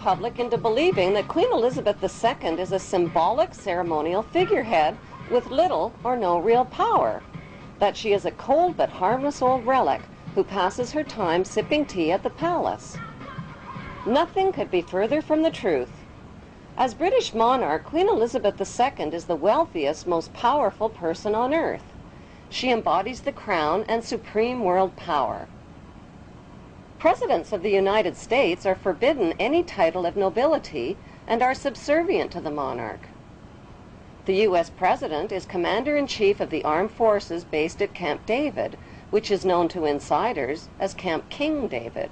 public into believing that Queen Elizabeth II is a symbolic ceremonial figurehead with little or no real power, that she is a cold but harmless old relic who passes her time sipping tea at the palace. Nothing could be further from the truth. As British monarch, Queen Elizabeth II is the wealthiest, most powerful person on earth. She embodies the crown and supreme world power. Presidents of the United States are forbidden any title of nobility and are subservient to the monarch. The U.S. President is Commander-in-Chief of the Armed Forces based at Camp David, which is known to insiders as Camp King David.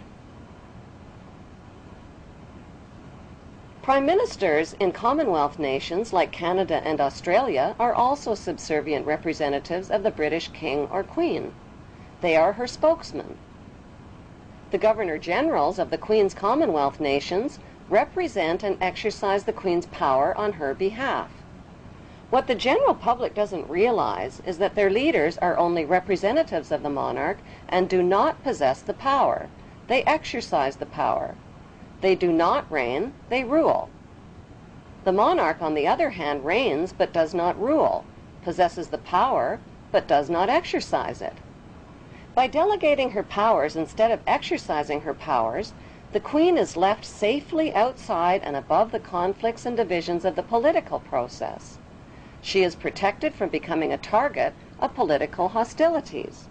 Prime Ministers in Commonwealth nations like Canada and Australia are also subservient representatives of the British King or Queen. They are her spokesmen. The Governor-Generals of the Queen's Commonwealth nations represent and exercise the Queen's power on her behalf. What the general public doesn't realize is that their leaders are only representatives of the monarch and do not possess the power. They exercise the power. They do not reign, they rule. The monarch, on the other hand, reigns but does not rule, possesses the power but does not exercise it. By delegating her powers instead of exercising her powers, the Queen is left safely outside and above the conflicts and divisions of the political process. She is protected from becoming a target of political hostilities.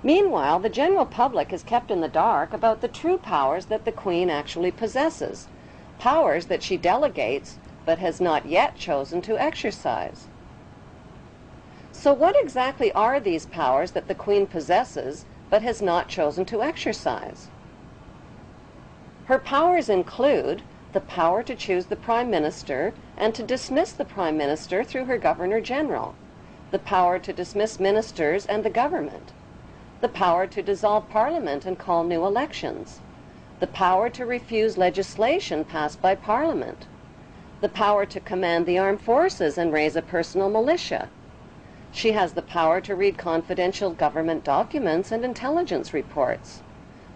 Meanwhile, the general public is kept in the dark about the true powers that the Queen actually possesses, powers that she delegates but has not yet chosen to exercise. So what exactly are these powers that the Queen possesses but has not chosen to exercise? Her powers include the power to choose the Prime Minister and to dismiss the Prime Minister through her Governor-General, the power to dismiss ministers and the government, the power to dissolve Parliament and call new elections, the power to refuse legislation passed by Parliament, the power to command the armed forces and raise a personal militia. She has the power to read confidential government documents and intelligence reports,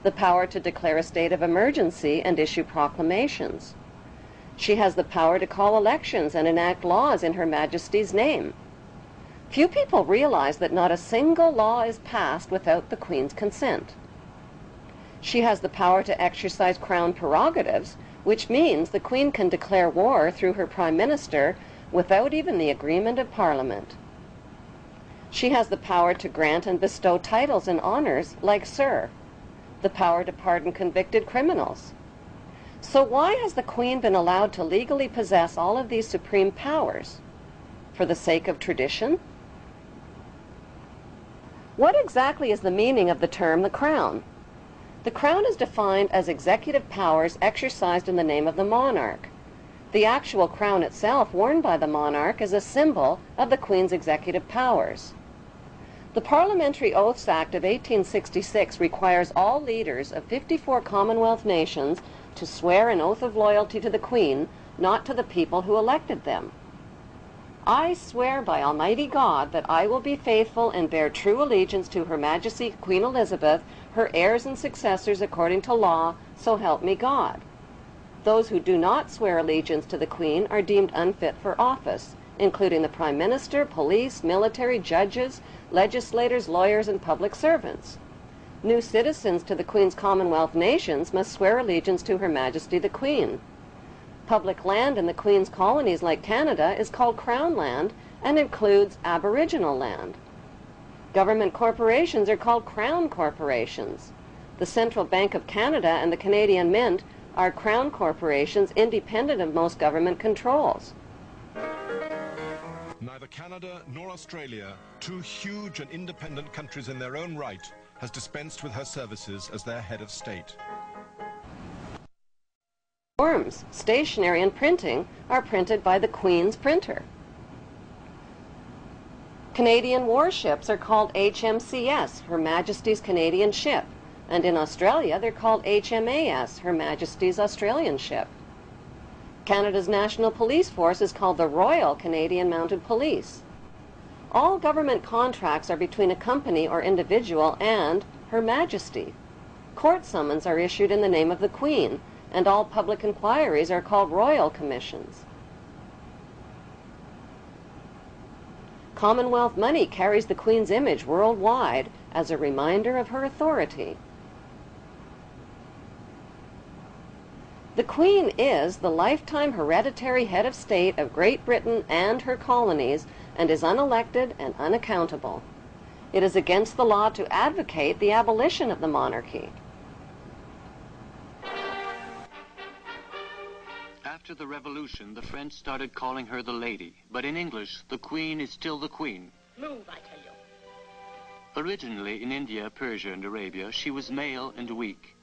the power to declare a state of emergency and issue proclamations. She has the power to call elections and enact laws in Her Majesty's name. Few people realize that not a single law is passed without the Queen's consent. She has the power to exercise Crown prerogatives, which means the Queen can declare war through her Prime Minister without even the agreement of Parliament. She has the power to grant and bestow titles and honors like Sir, the power to pardon convicted criminals. So why has the Queen been allowed to legally possess all of these supreme powers? For the sake of tradition? What exactly is the meaning of the term the Crown? The Crown is defined as executive powers exercised in the name of the monarch. The actual crown itself, worn by the monarch, is a symbol of the Queen's executive powers. The Parliamentary Oaths Act of 1866 requires all leaders of 54 Commonwealth nations to swear an oath of loyalty to the Queen, not to the people who elected them. I swear by Almighty God that I will be faithful and bear true allegiance to Her Majesty Queen Elizabeth, her heirs and successors according to law, so help me God. Those who do not swear allegiance to the Queen are deemed unfit for office, including the Prime Minister, police, military, judges, legislators, lawyers, and public servants. New citizens to the Queen's Commonwealth nations must swear allegiance to Her Majesty the Queen. Public land in the Queen's colonies like Canada is called Crown land and includes Aboriginal land. Government corporations are called Crown corporations. The Central Bank of Canada and the Canadian Mint are Crown corporations independent of most government controls. Neither Canada nor Australia, two huge and independent countries in their own right, has dispensed with her services as their head of state. Forms, stationery, and printing are printed by the Queen's printer. Canadian warships are called HMCS, Her Majesty's Canadian Ship, and in Australia they're called HMAS, Her Majesty's Australian Ship. Canada's National Police Force is called the Royal Canadian Mounted Police. All government contracts are between a company or individual and Her Majesty. Court summons are issued in the name of the Queen, and all public inquiries are called royal commissions. Commonwealth money carries the Queen's image worldwide as a reminder of her authority. The Queen is the lifetime hereditary head of state of Great Britain and her colonies, and is unelected and unaccountable. It is against the law to advocate the abolition of the monarchy. After the Revolution, the French started calling her the Lady, but in English, the Queen is still the Queen. Move, I tell you. Originally, in India, Persia, and Arabia, she was male and weak.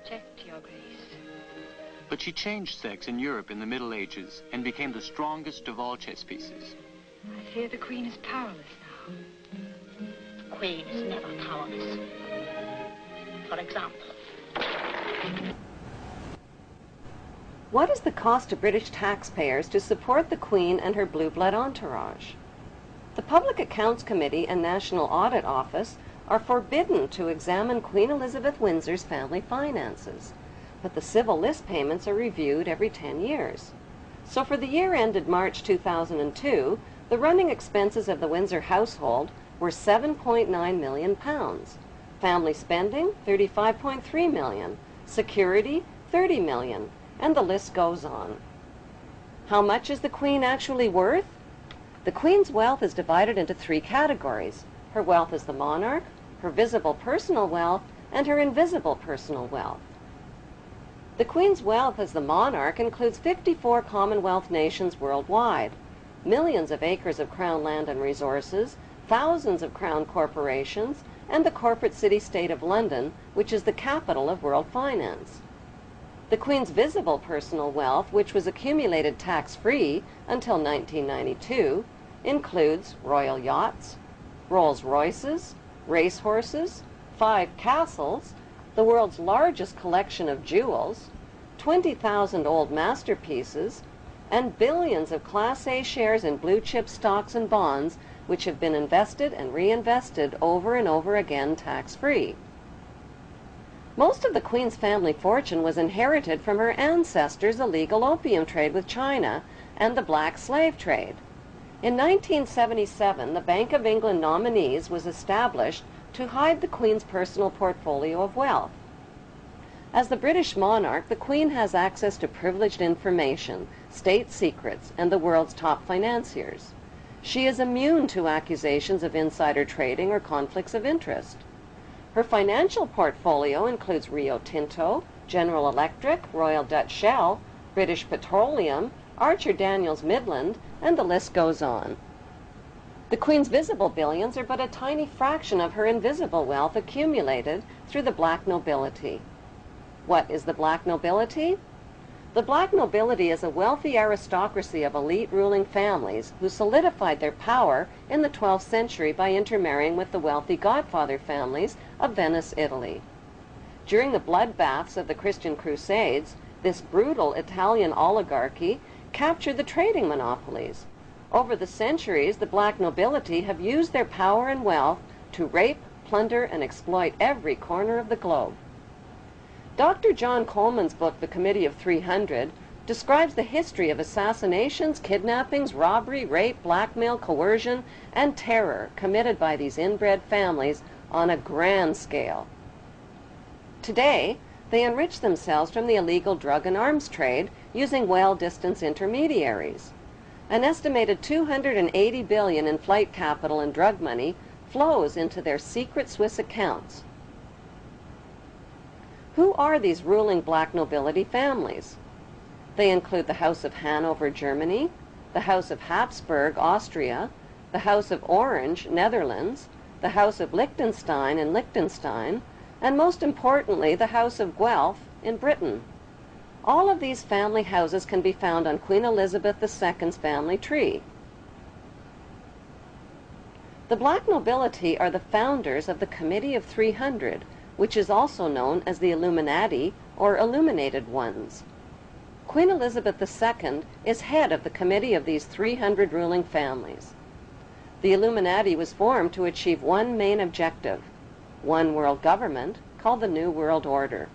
Check, Your Grace. But she changed sex in Europe in the Middle Ages and became the strongest of all chess pieces. I fear the Queen is powerless now. The Queen is never powerless. For example, What is the cost to British taxpayers to support the Queen and her blue blood entourage? The Public Accounts Committee and National Audit Office are forbidden to examine Queen Elizabeth Windsor's family finances, but the civil list payments are reviewed every 10 years. So for the year ended March 2002, the running expenses of the Windsor household were £7.9 million. Family spending, £35.3 million. Security, £30 million. And the list goes on. How much is the Queen actually worth? The Queen's wealth is divided into 3 categories. Her wealth as the monarch, her visible personal wealth, and her invisible personal wealth. The Queen's wealth as the monarch includes 54 Commonwealth nations worldwide, millions of acres of Crown land and resources, thousands of Crown corporations, and the corporate city-state of London, which is the capital of world finance. The Queen's visible personal wealth, which was accumulated tax-free until 1992, includes royal yachts, Rolls-Royces, racehorses, 5 castles, the world's largest collection of jewels, 20,000 old masterpieces, and billions of Class A shares in blue-chip stocks and bonds, which have been invested and reinvested over and over again tax-free. Most of the Queen's family fortune was inherited from her ancestors' illegal opium trade with China and the black slave trade. In 1977, the Bank of England Nominees was established to hide the Queen's personal portfolio of wealth. As the British monarch, the Queen has access to privileged information, state secrets, and the world's top financiers. She is immune to accusations of insider trading or conflicts of interest. Her financial portfolio includes Rio Tinto, General Electric, Royal Dutch Shell, British Petroleum, Archer Daniels Midland, and the list goes on. The Queen's visible billions are but a tiny fraction of her invisible wealth accumulated through the black nobility. What is the black nobility? The black nobility is a wealthy aristocracy of elite ruling families who solidified their power in the 12th century by intermarrying with the wealthy godfather families of Venice, Italy. During the bloodbaths of the Christian Crusades, this brutal Italian oligarchy captured the trading monopolies. Over the centuries, the black nobility have used their power and wealth to rape, plunder, and exploit every corner of the globe. Dr. John Coleman's book, The Committee of 300, describes the history of assassinations, kidnappings, robbery, rape, blackmail, coercion, and terror committed by these inbred families on a grand scale. Today, they enrich themselves from the illegal drug and arms trade using whale-distance intermediaries. An estimated $280 billion in flight capital and drug money flows into their secret Swiss accounts. Who are these ruling black nobility families? They include the House of Hanover, Germany, the House of Habsburg, Austria, the House of Orange, Netherlands, the House of Liechtenstein in Liechtenstein, and most importantly, the House of Guelph in Britain. All of these family houses can be found on Queen Elizabeth II's family tree. The black nobility are the founders of the Committee of 300, which is also known as the Illuminati or Illuminated Ones. Queen Elizabeth II is head of the committee of these 300 ruling families. The Illuminati was formed to achieve one main objective: one world government called the New World Order.